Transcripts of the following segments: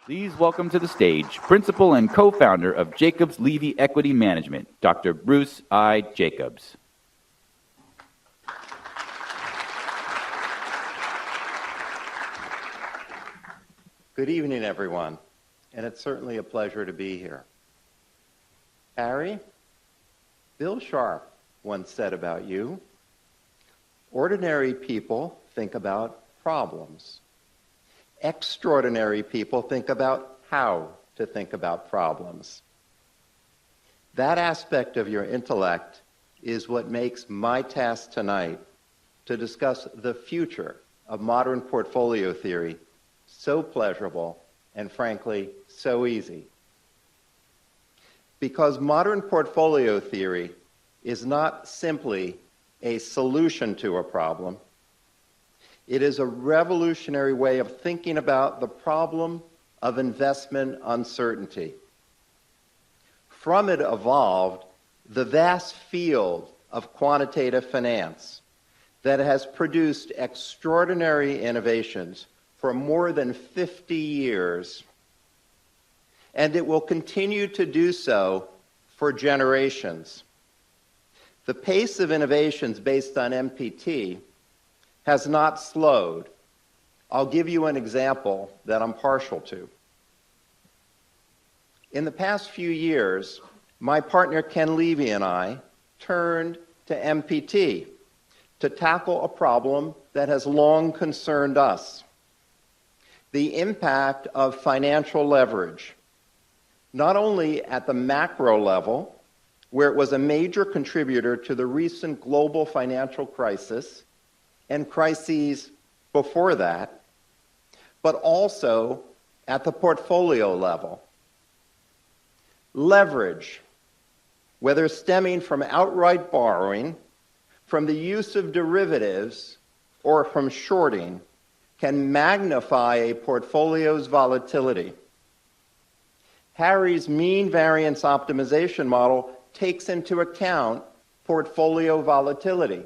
Please welcome to the stage Principal and Co-Founder of Jacobs Levy Equity Management, Dr. Bruce I. Jacobs. Good evening, everyone, and it's certainly a pleasure to be here. Harry, Bill Sharp once said about you, ordinary people think about problems. Extraordinary people think about how to think about problems. That aspect of your intellect is what makes my task tonight to discuss the future of modern portfolio theory so pleasurable and, frankly, so easy. Because modern portfolio theory is not simply a solution to a problem. It is a revolutionary way of thinking about the problem of investment uncertainty. From it evolved the vast field of quantitative finance that has produced extraordinary innovations for more than 50 years, and it will continue to do so for generations. The pace of innovations based on MPT has not slowed. I'll give you an example that I'm partial to. In the past few years, my partner Ken Levy and I turned to MPT to tackle a problem that has long concerned us: the impact of financial leverage, not only at the macro level, where it was a major contributor to the recent global financial crisis and crises before that, but also at the portfolio level. Leverage, whether stemming from outright borrowing, from the use of derivatives, or from shorting, can magnify a portfolio's volatility. Harry's mean variance optimization model takes into account portfolio volatility.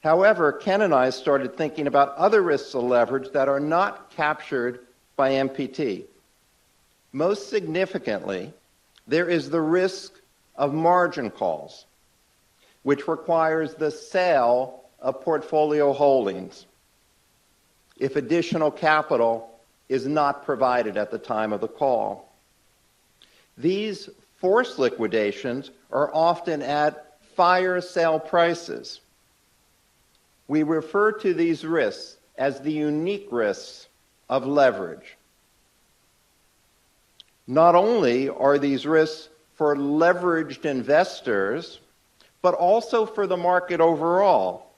However, Ken and I started thinking about other risks of leverage that are not captured by MPT. Most significantly, there is the risk of margin calls, which requires the sale of portfolio holdings if additional capital is not provided at the time of the call. These forced liquidations are often at fire sale prices. We refer to these risks as the unique risks of leverage. Not only are these risks for leveraged investors, but also for the market overall,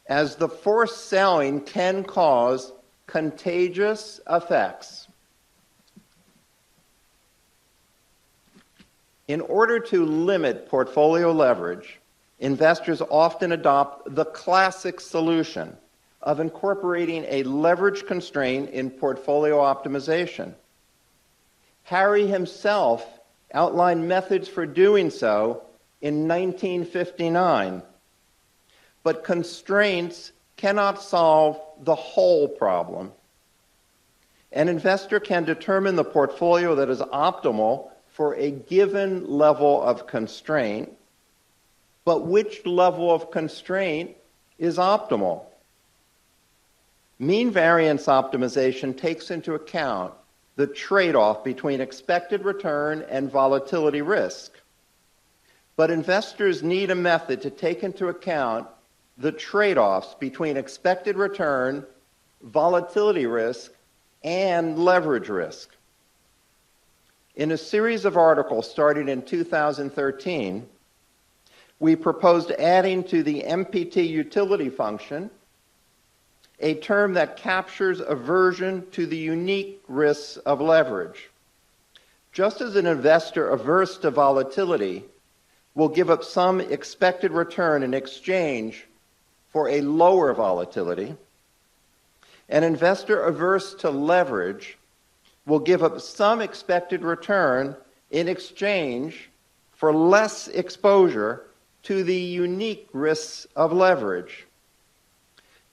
as the forced selling can cause contagious effects. In order to limit portfolio leverage, investors often adopt the classic solution of incorporating a leverage constraint in portfolio optimization. Harry himself outlined methods for doing so in 1959. But constraints cannot solve the whole problem. An investor can determine the portfolio that is optimal for a given level of constraint, but which level of constraint is optimal? Mean variance optimization takes into account the trade-off between expected return and volatility risk. But investors need a method to take into account the trade-offs between expected return, volatility risk, and leverage risk. In a series of articles starting in 2013, we proposed adding to the MPT utility function a term that captures aversion to the unique risks of leverage. Just as an investor averse to volatility will give up some expected return in exchange for a lower volatility, an investor averse to leverage will give up some expected return in exchange for less exposure to the unique risks of leverage.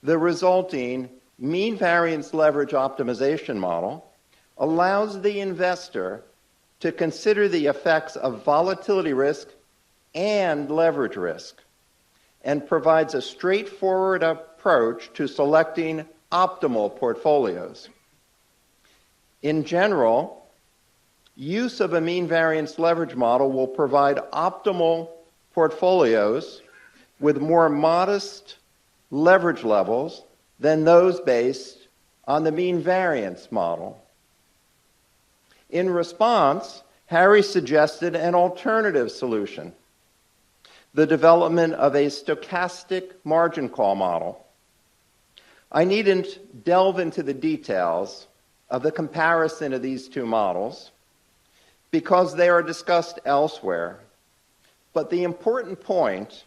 The resulting mean variance leverage optimization model allows the investor to consider the effects of volatility risk and leverage risk, and provides a straightforward approach to selecting optimal portfolios. In general, use of a mean variance leverage model will provide optimal portfolios with more modest leverage levels than those based on the mean variance model. In response, Harry suggested an alternative solution, the development of a stochastic margin call model. I needn't delve into the details of the comparison of these two models because they are discussed elsewhere. But the important point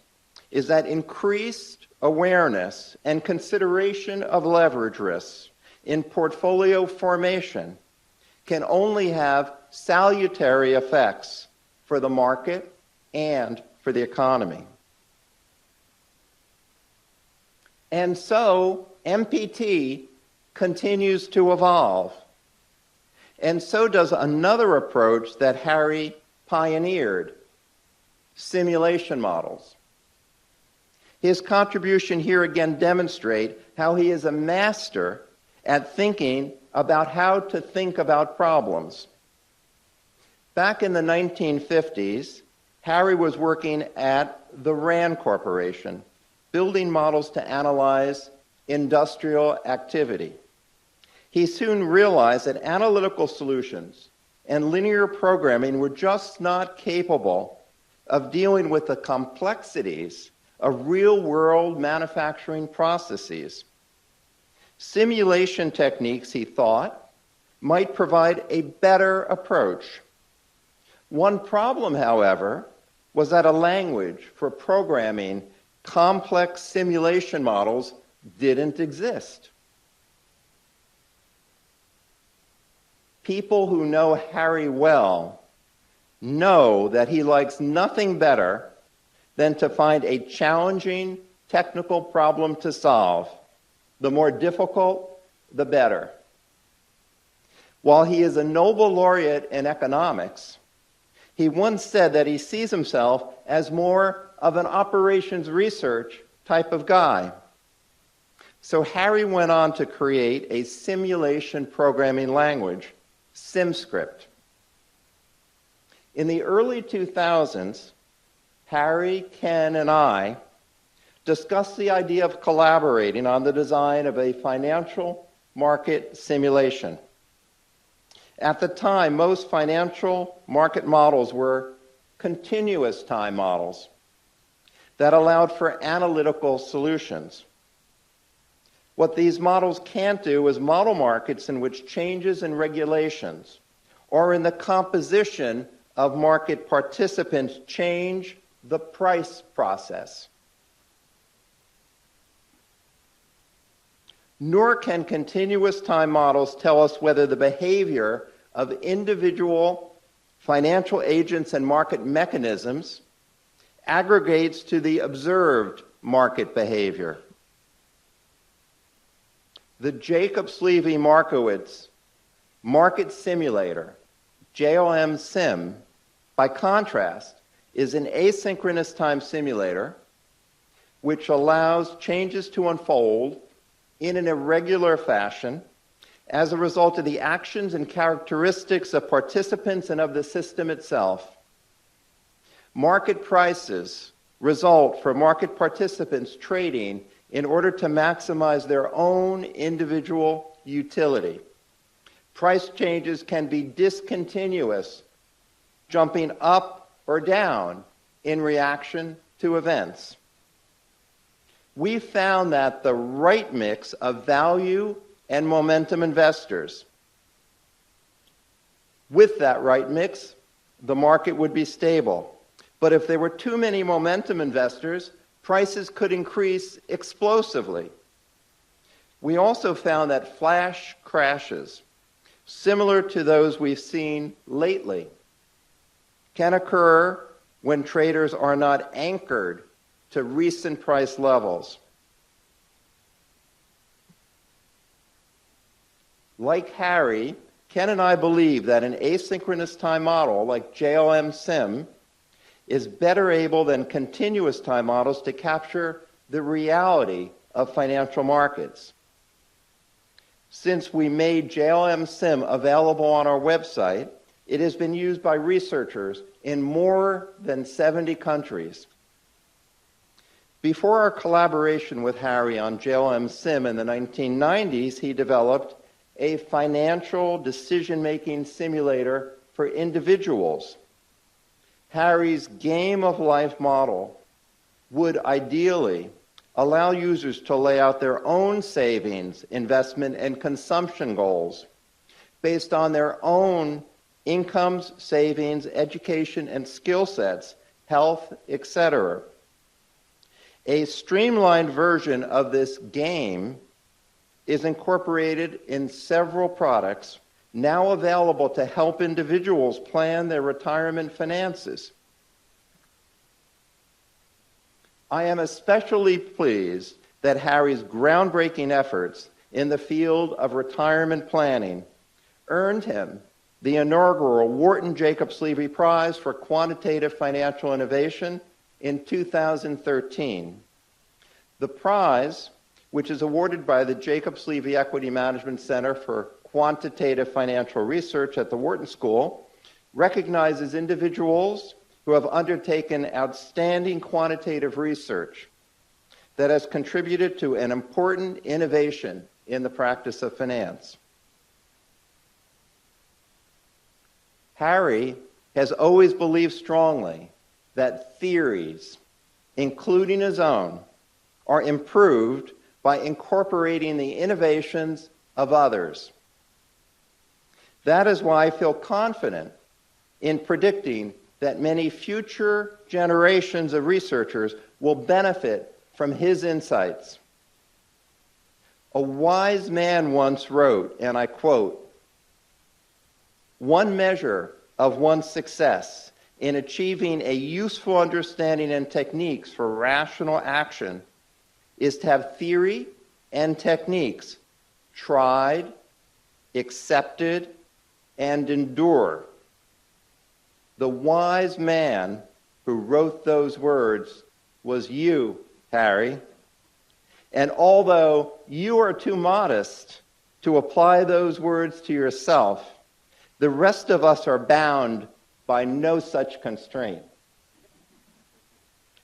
is that increased awareness and consideration of leverage risks in portfolio formation can only have salutary effects for the market and for the economy. And so MPT continues to evolve. And so does another approach that Harry pioneered, simulation models. His contribution here again demonstrates how he is a master at thinking about how to think about problems. Back in the 1950s, Harry was working at the Rand Corporation, building models to analyze industrial activity. He soon realized that analytical solutions and linear programming were just not capable of dealing with the complexities of real-world manufacturing processes. Simulation techniques, he thought, might provide a better approach. One problem, however, was that a language for programming complex simulation models didn't exist. People who know Harry well know that he likes nothing better than to find a challenging technical problem to solve. The more difficult, the better. While he is a Nobel laureate in economics, he once said that he sees himself as more of an operations research type of guy. So Harry went on to create a simulation programming language, SimScript. In the early 2000s, Harry, Ken, and I discussed the idea of collaborating on the design of a financial market simulation. At the time, most financial market models were continuous time models that allowed for analytical solutions. What these models can't do is model markets in which changes in regulations or in the composition of market participants change the price process. Nor can continuous time models tell us whether the behavior of individual financial agents and market mechanisms aggregates to the observed market behavior. The Jacobs-Levy Markowitz market simulator, JOM-SIM, by contrast, is an asynchronous time simulator which allows changes to unfold in an irregular fashion as a result of the actions and characteristics of participants and of the system itself. Market prices result from market participants trading in order to maximize their own individual utility. Price changes can be discontinuous, jumping up or down in reaction to events. We found that the right mix of value and momentum investors, with that right mix, the market would be stable. But if there were too many momentum investors, prices could increase explosively. We also found that flash crashes, similar to those we've seen lately, can occur when traders are not anchored to recent price levels. Like Harry, Ken and I believe that an asynchronous time model like JLM Sim is better able than continuous time models to capture the reality of financial markets. Since we made JLM Sim available on our website, it has been used by researchers in more than 70 countries. Before our collaboration with Harry on JLM Sim in the 1990s, he developed a financial decision-making simulator for individuals. Harry's game of life model would ideally allow users to lay out their own savings, investment, and consumption goals based on their own incomes, savings, education, and skill sets, health, etc. A streamlined version of this game is incorporated in several products now available to help individuals plan their retirement finances. I am especially pleased that Harry's groundbreaking efforts in the field of retirement planning earned him the inaugural Wharton Jacobs Levy Prize for Quantitative Financial Innovation in 2013. The prize, which is awarded by the Jacobs Levy Equity Management Center for Quantitative Financial Research at the Wharton School, recognizes individuals who have undertaken outstanding quantitative research that has contributed to an important innovation in the practice of finance. Harry has always believed strongly that theories, including his own, are improved by incorporating the innovations of others. That is why I feel confident in predicting that many future generations of researchers will benefit from his insights. A wise man once wrote, and I quote, "One measure of one's success in achieving a useful understanding and techniques for rational action is to have theory and techniques tried, accepted, and endure." The wise man who wrote those words was you, Harry. And although you are too modest to apply those words to yourself, the rest of us are bound by no such constraint.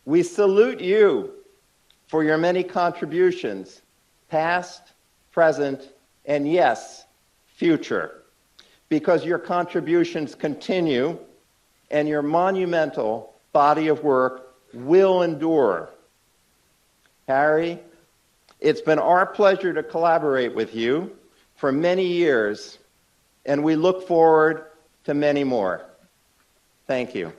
We salute you for your many contributions, past, present, and yes, future, because your contributions continue and your monumental body of work will endure. Harry, it's been our pleasure to collaborate with you for many years, and we look forward to many more. Thank you.